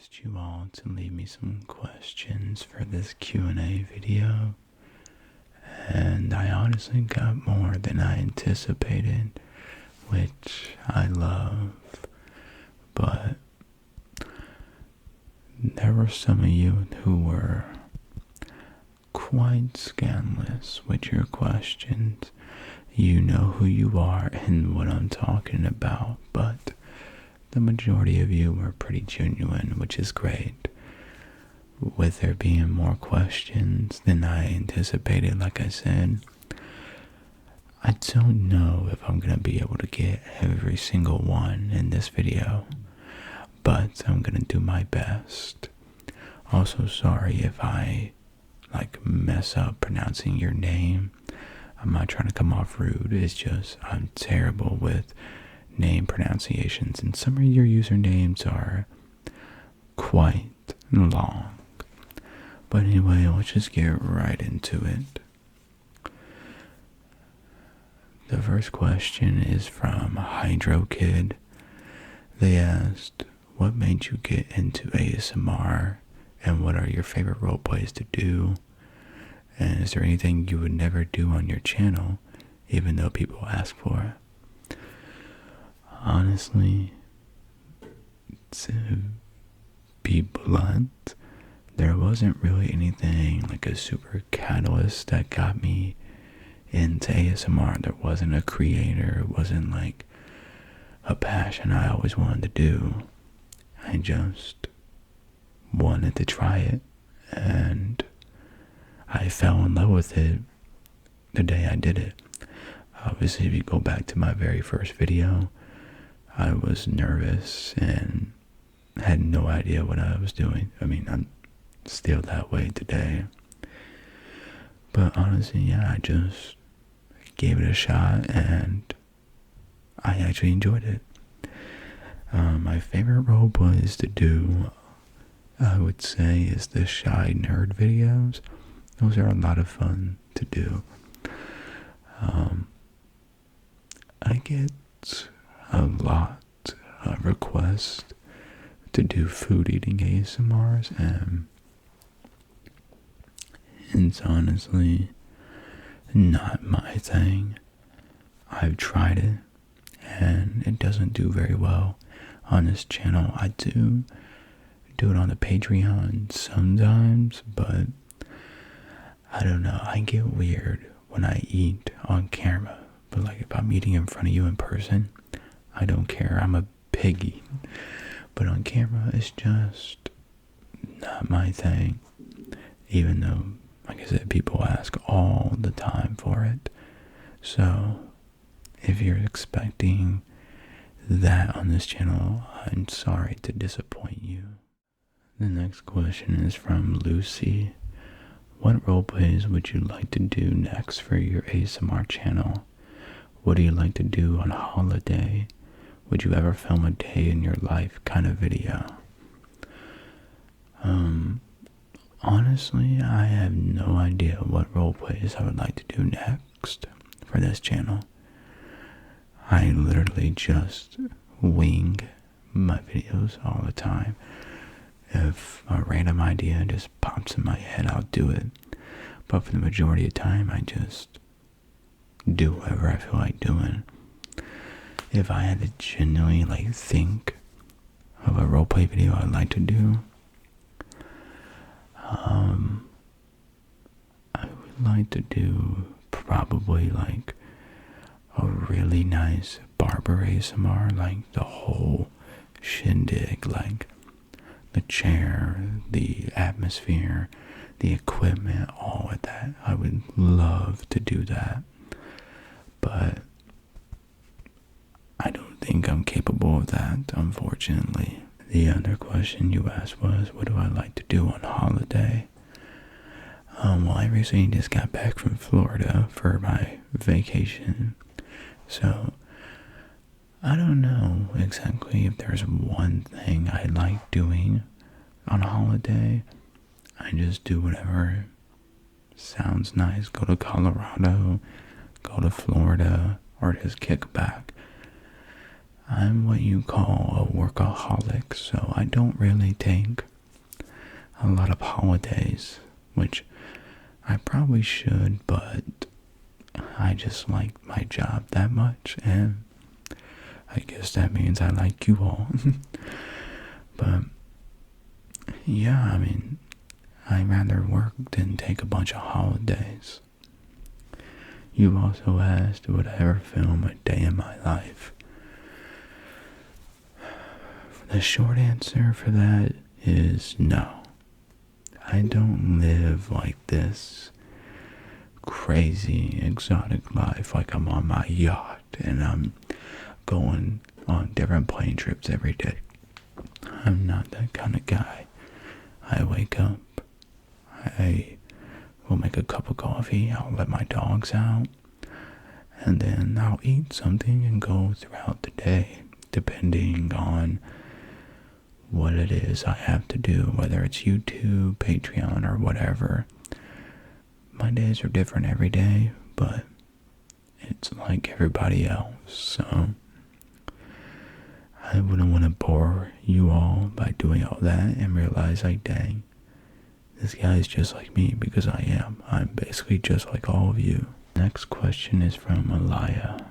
asked you all to leave me some questions for this Q&A video, and I honestly got more than I anticipated, which I love. But there were some of you who were quite scandalous with your questions. You know who you are and what I'm talking about, but the majority of you were pretty genuine, which is great. With there being more questions than I anticipated, like I said, I don't know if I'm going to be able to get every single one in this video, but I'm going to do my best. Also, sorry if I mess up pronouncing your name. I'm not trying to come off rude, it's just I'm terrible with name pronunciations, and some of your usernames are quite long. But anyway, let's just get right into it. The first question is from Hydro Kid. They asked, what made you get into ASMR, and what are your favorite role plays to do? And is there anything you would never do on your channel, even though people ask for it? Honestly, to be blunt, there wasn't really anything like a super catalyst that got me into ASMR. There wasn't a creator, it wasn't like a passion I always wanted to do. I just wanted to try it, and I fell in love with it the day I did it. Obviously, if you go back to my very first video, I was nervous and had no idea what I was doing. I mean, I'm still that way today. But honestly, yeah, I just gave it a shot and I actually enjoyed it. My favorite role plays to do, I would say, is the Shy Nerd videos. Those are a lot of fun to do. I get a lot of requests to do food eating ASMRs, and it's honestly not my thing. I've tried it and it doesn't do very well on this channel. I do it on the Patreon sometimes, but I don't know, I get weird when I eat on camera. But like if I'm eating in front of you in person, I don't care. I'm a piggy. But on camera, it's just not my thing. Even though, like I said, people ask all the time for it. So, if you're expecting that on this channel, I'm sorry to disappoint you. The next question is from Lucy. What roleplays would you like to do next for your ASMR channel? What do you like to do on holiday? Would you ever film a day in your life kind of video? Honestly, I have no idea what roleplays I would like to do next for this channel. I literally just wing my videos all the time. If a random idea just pops in my head, I'll do it. But for the majority of the time, I just do whatever I feel like doing. If I had to genuinely think of a roleplay video I'd like to do, I would like to do probably like a really nice barber ASMR, like the whole shindig, like the chair, the atmosphere, the equipment, all of that. I would love to do that, but I don't think I'm capable of that, unfortunately. The other question you asked was, what do I like to do on holiday? Well, I recently just got back from Florida for my vacation, so I don't know exactly if there's one thing I like doing on a holiday. I just do whatever sounds nice. Go to Colorado, go to Florida, or just kick back. I'm what you call a workaholic, so I don't really take a lot of holidays, which I probably should, but I just like my job that much, and I guess that means I like you all. But yeah, I mean, I'd rather work than take a bunch of holidays. You also asked, would I ever film a day in my life? The short answer for that is no. I don't live like this crazy, exotic life like I'm on my yacht and I'm going on different plane trips every day. I'm not that kind of guy. I wake up, I will make a cup of coffee, I'll let my dogs out, and then I'll eat something and go throughout the day, depending on what it is I have to do, whether it's YouTube, Patreon, or whatever. My days are different every day, but it's like everybody else, so I wouldn't want to bore you all by doing all that and realize, like, dang, this guy's just like me, because I am. I'm basically just like all of you. Next question is from Alaya.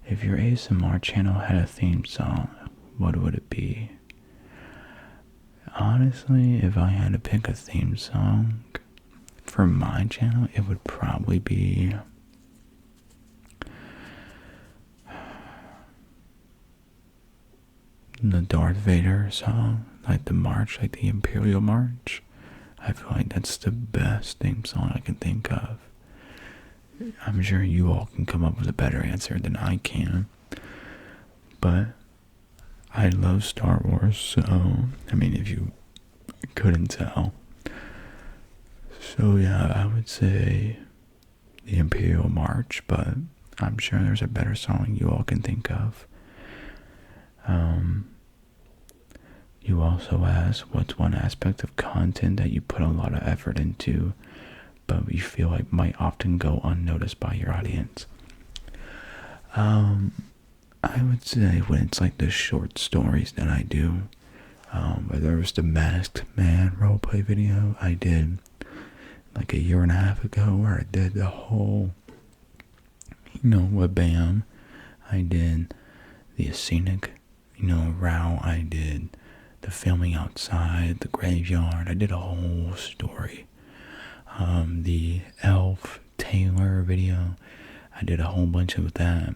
If your ASMR channel had a theme song, what would it be? Honestly, if I had to pick a theme song for my channel, it would probably be the Darth Vader song, like the march, like the Imperial March. I feel like that's the best theme song I can think of. I'm sure you all can come up with a better answer than I can, but I love Star Wars, so, I mean, if you couldn't tell. So yeah, I would say the Imperial March, but I'm sure there's a better song you all can think of. You also asked, what's one aspect of content that you put a lot of effort into, but you feel like might often go unnoticed by your audience? I would say when it's like the short stories that I do, whether it was the Masked Man roleplay video I did like a year and a half ago, where I did the whole, bam, I did the scenic, route, I did the filming outside, the graveyard, I did a whole story. The Elf Taylor video, I did a whole bunch of that.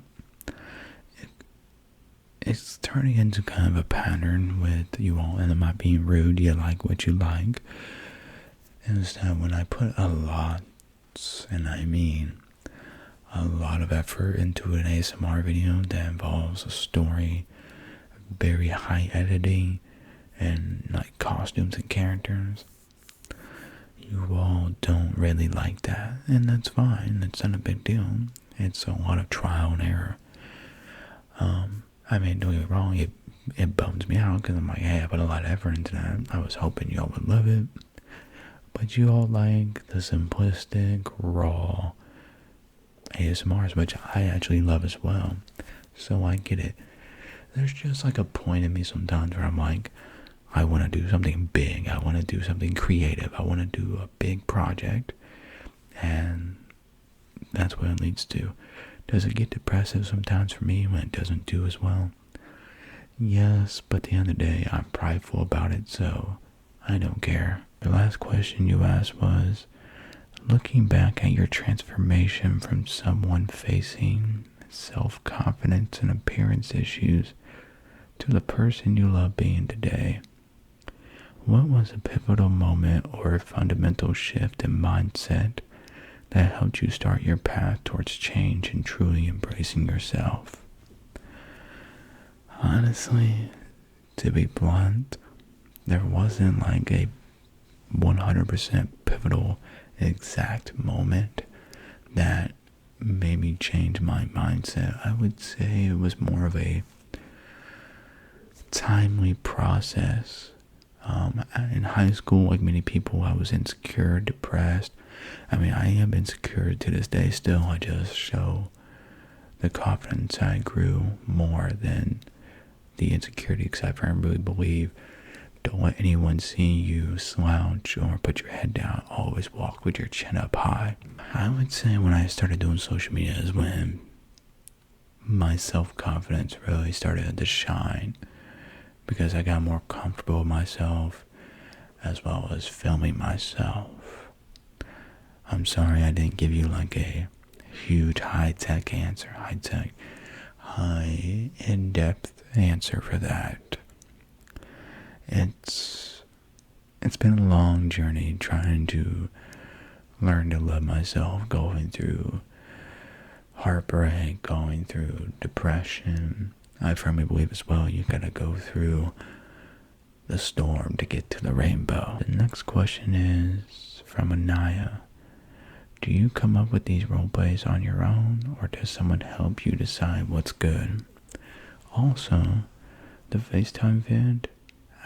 It's turning into kind of a pattern with you all, and I'm not being rude, you like what you like. Is that when I put a lot, and I mean a lot of effort into an ASMR video that involves a story, very high editing, and like costumes and characters, you all don't really like that, and that's fine. It's not a big deal. It's a lot of trial and error. I mean, don't get me wrong, it bums me out because I'm like, hey, I put a lot of effort into that. I was hoping y'all would love it, but you all like the simplistic, raw ASMRs, which I actually love as well. So I get it. There's just like a point in me sometimes where I'm like, I want to do something big. I want to do something creative. I want to do a big project. And that's what it leads to. Does it get depressive sometimes for me when it doesn't do as well? Yes, but at the end of the day, I'm prideful about it, so I don't care. The last question you asked was, looking back at your transformation from someone facing self-confidence and appearance issues to the person you love being today, what was a pivotal moment or a fundamental shift in mindset that helped you start your path towards change and truly embracing yourself? Honestly, to be blunt, there wasn't like a 100% pivotal exact moment that made me change my mindset. I would say it was more of a timely process. In high school, like many people, I was insecure, depressed. I mean, I am insecure to this day still. I just show the confidence I grew more than the insecurity, because I firmly believe don't let anyone see you slouch or put your head down. Always walk with your chin up high. I would say when I started doing social media is when my self-confidence really started to shine, because I got more comfortable with myself as well as filming myself. I'm sorry I didn't give you like a huge high-tech answer, high in-depth answer for that. It's been a long journey trying to learn to love myself, going through heartbreak, going through depression. I firmly believe as well you gotta go through the storm to get to the rainbow. The next question is from Anaya. Do you come up with these role plays on your own, or does someone help you decide what's good? Also, the FaceTime vid,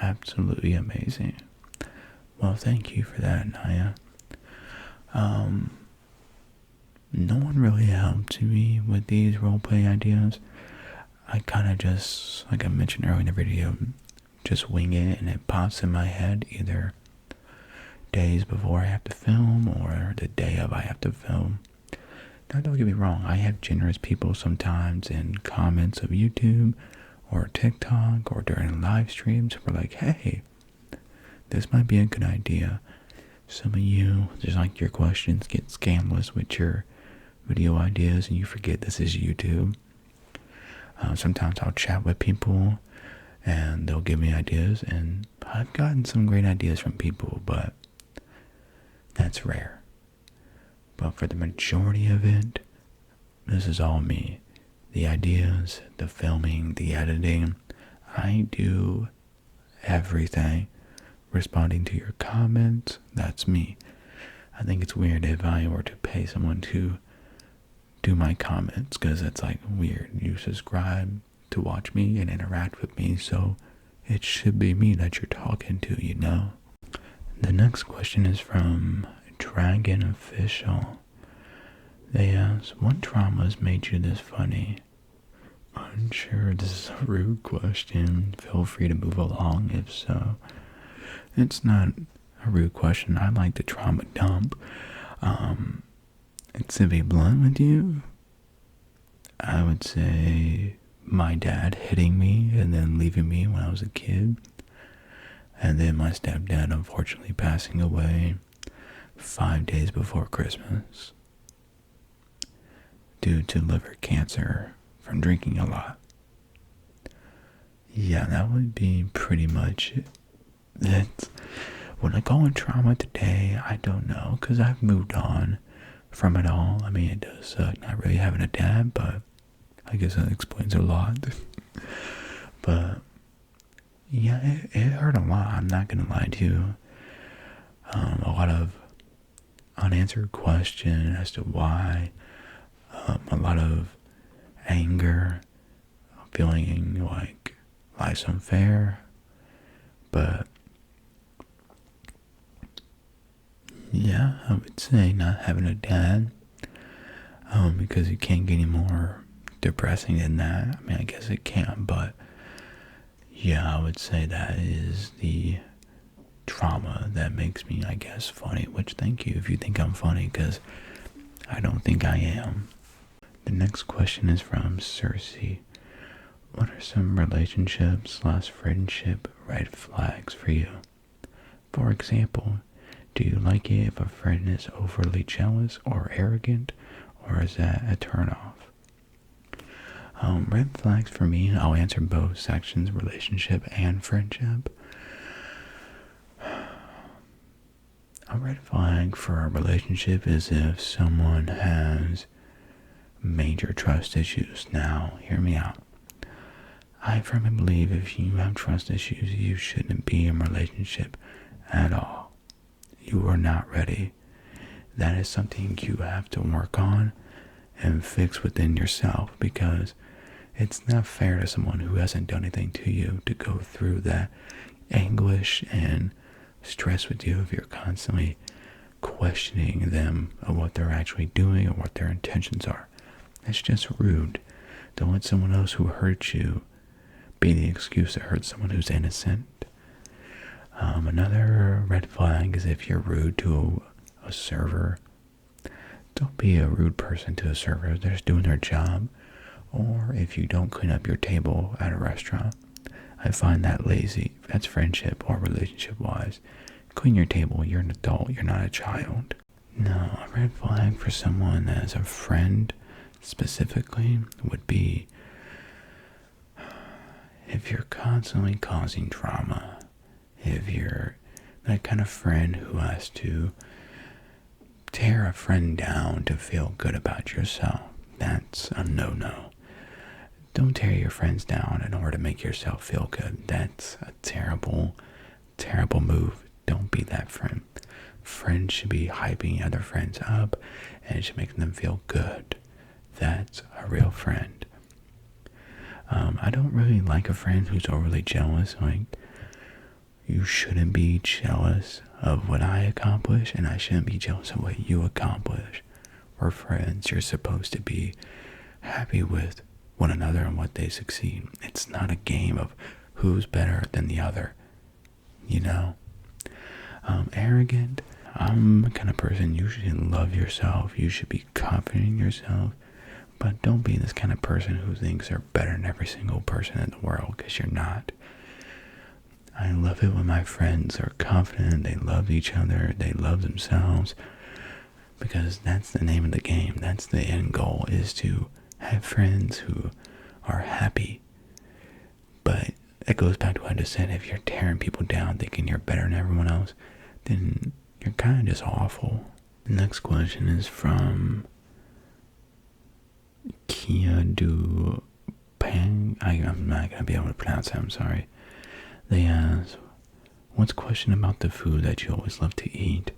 absolutely amazing. Well, thank you for that, Anaya. No one really helped me with these roleplay ideas. I kind of just, like I mentioned earlier in the video, just wing it and it pops in my head either days before I have to film or the day of I have to film. Now, don't get me wrong, I have generous people sometimes in comments of YouTube or TikTok or during live streams who are like, hey, this might be a good idea. Some of you, just like your questions, get scandalous with your video ideas and you forget this is YouTube. Sometimes I'll chat with people and they'll give me ideas, and I've gotten some great ideas from people, but that's rare. But for the majority of it, this is all me. The ideas, the filming, the editing, I do everything. Responding to your comments, that's me. I think it's weird if I were to pay someone to do my comments, because it's like weird. You subscribe to watch me and interact with me, so it should be me that you're talking to, you know? The next question is from Dragon Official. They ask, what traumas made you this funny? I'm sure this is a rude question. Feel free to move along if so. It's not a rude question. I like the trauma dump. To be blunt with you, I would say my dad hitting me and then leaving me when I was a kid. And then my stepdad unfortunately passing away 5 days before Christmas due to liver cancer from drinking a lot. Yeah, that would be pretty much it. That's, when I call it trauma today, I don't know, because I've moved on from it all. I mean, it does suck not really having a dad, but I guess that explains a lot. But yeah, it hurt a lot. I'm not gonna lie to you. A lot of unanswered questions as to why. A lot of anger, feeling like life's unfair. But yeah, I would say not having a dad, because it can't get any more depressing than that. I mean, I guess it can, but yeah, I would say that is the trauma that makes me, I guess, funny, which thank you if you think I'm funny, because I don't think I am. The next question is from Cersei. What are some relationships/friendship red flags for you? For example, do you like it if a friend is overly jealous or arrogant, or is that a turnoff? Red flags for me, I'll answer both sections, relationship and friendship. A red flag for a relationship is if someone has major trust issues. Now, hear me out. I firmly believe if you have trust issues, you shouldn't be in a relationship at all. You are not ready. That is something you have to work on and fix within yourself, because it's not fair to someone who hasn't done anything to you to go through that anguish and stress with you if you're constantly questioning them of what they're actually doing or what their intentions are. It's just rude. Don't let someone else who hurt you be the excuse to hurt someone who's innocent. Another red flag is if you're rude to a server. Don't be a rude person to a server. They're just doing their job. Or if you don't clean up your table at a restaurant. I find that lazy. That's friendship or relationship wise. Clean your table. You're an adult. You're not a child. No, a red flag for someone as a friend specifically would be if you're constantly causing drama. If you're that kind of friend who has to tear a friend down to feel good about yourself, that's a no-no. Don't tear your friends down in order to make yourself feel good. That's a terrible, terrible move. Don't be that friend. Friends should be hyping other friends up and it should make them feel good. That's a real friend. I don't really like a friend who's overly jealous. Like, you shouldn't be jealous of what I accomplish, and I shouldn't be jealous of what you accomplish. We're friends. You're supposed to be happy with one another and what they succeed. It's not a game of who's better than the other, you know? Arrogant. I'm the kind of person, you should love yourself. You should be confident in yourself. But don't be this kind of person who thinks they're better than every single person in the world, because you're not. I love it when my friends are confident, they love each other, they love themselves, because that's the name of the game. That's the end goal, is to have friends who are happy. But it goes back to what I just said. If you're tearing people down thinking you're better than everyone else, then you're kind of just awful. The next question is from Kia Du Pang. I'm not going to be able to pronounce that, I'm sorry. They ask, what's a question about the food that you always love to eat?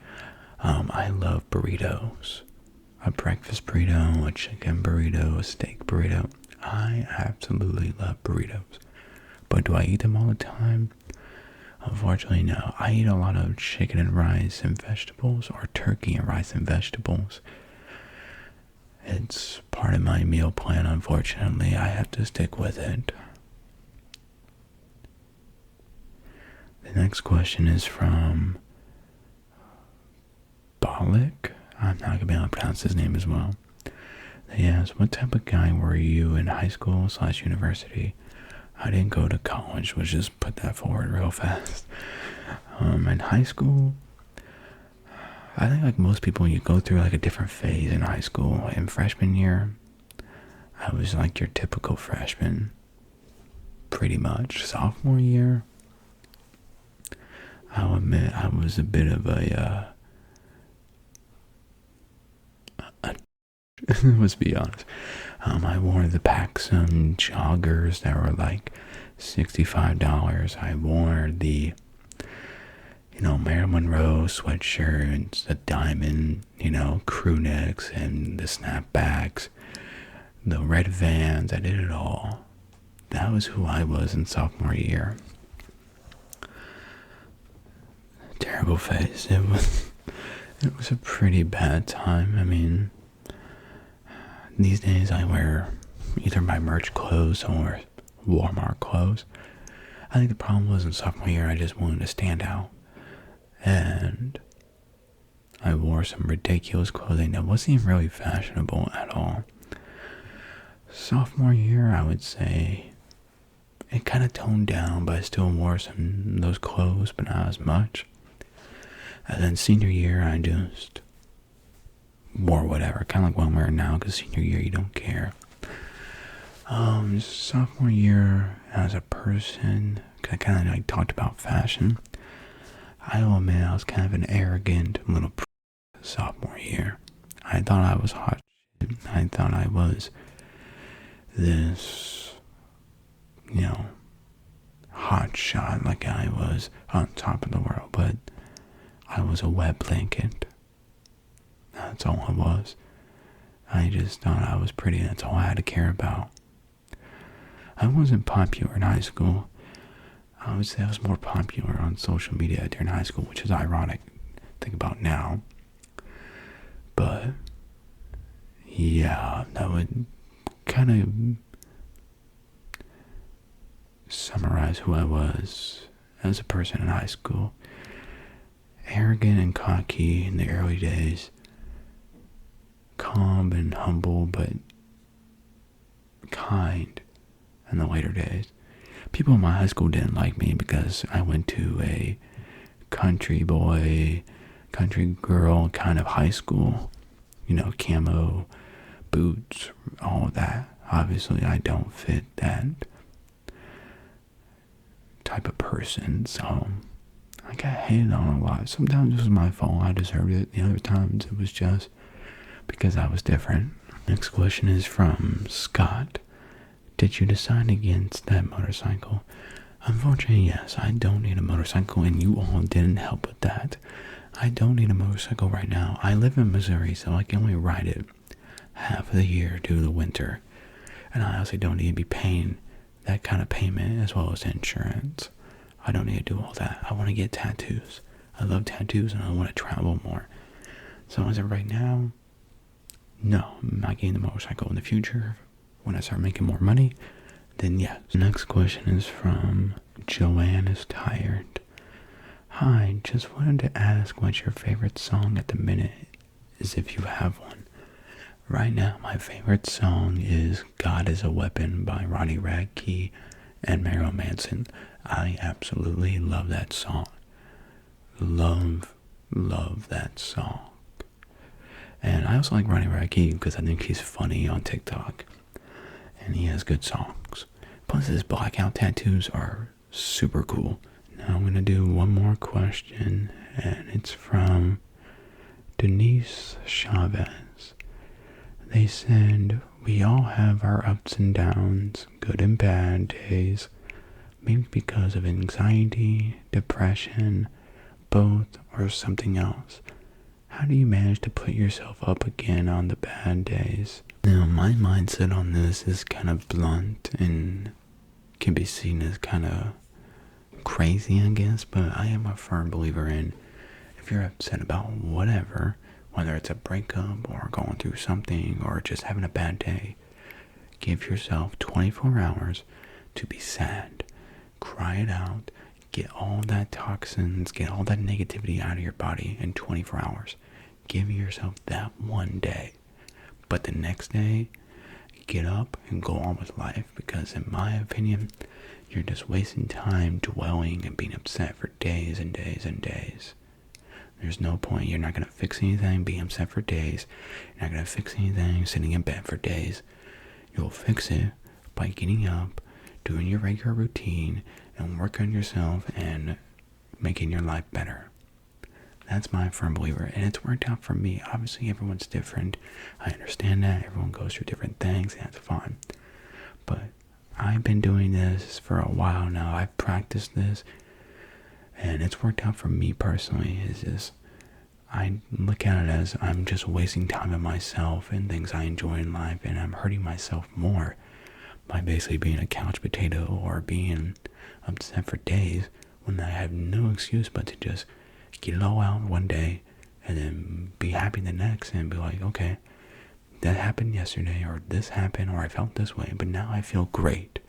I love burritos. A breakfast burrito, a chicken burrito, a steak burrito. I absolutely love burritos. But do I eat them all the time? Unfortunately, no. I eat a lot of chicken and rice and vegetables, or turkey and rice and vegetables. It's part of my meal plan, unfortunately. I have to stick with it. The next question is from Bollock. I'm not going to be able to pronounce his name as well. They asked, what type of guy were you in high school / university? I didn't go to college. Let's just put that forward real fast. In high school, I think like most people, you go through like a different phase in high school. In freshman year, I was like your typical freshman, pretty much. Sophomore year, I'll admit I was a bit of a let's be honest. I wore the Paxson joggers that were like $65. I wore the, Marilyn Monroe sweatshirts, the diamond, crew necks and the snapbacks, the red Vans. I did it all. That was who I was in sophomore year. Terrible phase. It was a pretty bad time. I mean, these days I wear either my merch clothes or Walmart clothes. I think the problem was in sophomore year I just wanted to stand out. And I wore some ridiculous clothing that wasn't even really fashionable at all. Sophomore year, I would say it kind of toned down, but I still wore some of those clothes, but not as much. And then senior year, I just wore whatever, kind of like what I'm wearing now, because senior year, you don't care. Sophomore year, as a person, I kind of like talked about fashion. I will admit I was kind of an arrogant little sophomore year. I thought I was hot shit. I thought I was this, hot shot, like I was on top of the world, but I was a wet blanket. That's all I was. I just thought I was pretty, that's all I had to care about. I wasn't popular in high school. I would say I was more popular on social media during high school, which is ironic to think about now. But, yeah, that would kind of summarize who I was as a person in high school. Arrogant and cocky in the early days. Calm and humble, but kind in the later days. People in my high school didn't like me because I went to a country boy, country girl kind of high school. You know, camo, boots, all of that. Obviously, I don't fit that type of person, so I got hated on a lot. Sometimes it was my fault, I deserved it. The other times it was just because I was different. Next question is from Scott. Did you decide against that motorcycle? Unfortunately, yes. I don't need a motorcycle, and you all didn't help with that. I don't need a motorcycle right now. I live in Missouri, so I can only ride it half of the year due to the winter. And I also don't need to be paying that kind of payment as well as insurance. I don't need to do all that. I want to get tattoos. I love tattoos and I want to travel more. So as of right now, no, I'm not getting the motorcycle. In the future, when I start making more money, then yes. The next question is from Joanne is Tired. Hi, just wanted to ask what your favorite song at the minute is, if you have one. Right now, my favorite song is God is a Weapon by Ronnie Radke and Marilyn Manson. I absolutely love that song. Love that song. And I also like Ronnie Radke because I think he's funny on TikTok. And he has good songs. Plus his blackout tattoos are super cool. Now I'm going to do one more question. And it's from Denise Chavez. They said, we all have our ups and downs, good and bad days, maybe because of anxiety, depression, both, or something else. How do you manage to put yourself up again on the bad days? Now, my mindset on this is kind of blunt and can be seen as kind of crazy, I guess, but I am a firm believer in if you're upset about whatever, whether it's a breakup or going through something or just having a bad day, give yourself 24 hours to be sad. Cry it out. Get all that toxins, get all that negativity out of your body in 24 hours. Give yourself that one day. But the next day, get up and go on with life, because in my opinion, you're just wasting time dwelling and being upset for days and days and days. There's no point. You're not going to fix anything being upset for days. You're not going to fix anything sitting in bed for days. You'll fix it by getting up, doing your regular routine, and work on yourself and making your life better. That's my firm believer, and it's worked out for me. Obviously, everyone's different. I understand that. Everyone goes through different things, and that's fine. But I've been doing this for a while now. I've practiced this, and it's worked out for me personally. Is just, I look at it as I'm just wasting time on myself and things I enjoy in life, and I'm hurting myself more by basically being a couch potato or being upset for days when I have no excuse but to just get it all out one day and then be happy the next and be like, okay, that happened yesterday, or this happened, or I felt this way, but now I feel great.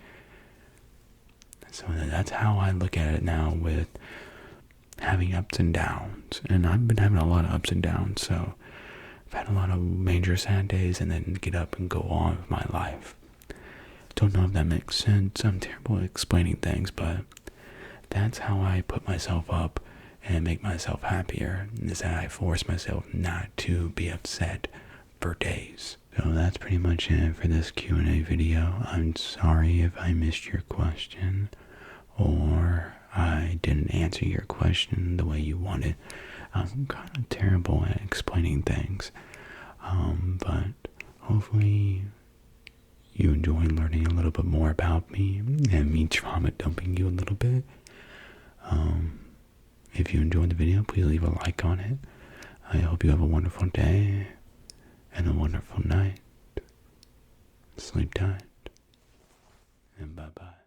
So that's how I look at it now with having ups and downs. And I've been having a lot of ups and downs, so I've had a lot of major sad days and then get up and go on with my life. Don't know if that makes sense. I'm terrible at explaining things, but that's how I put myself up and make myself happier, is that I force myself not to be upset for days. So that's pretty much it for this Q&A video. I'm sorry if I missed your question or I didn't answer your question the way you wanted. I'm kind of terrible at explaining things, but hopefully you enjoy learning a little bit more about me and me trauma dumping you a little bit. If you enjoyed the video, please leave a like on it. I hope you have a wonderful day and a wonderful night. Sleep tight and bye-bye.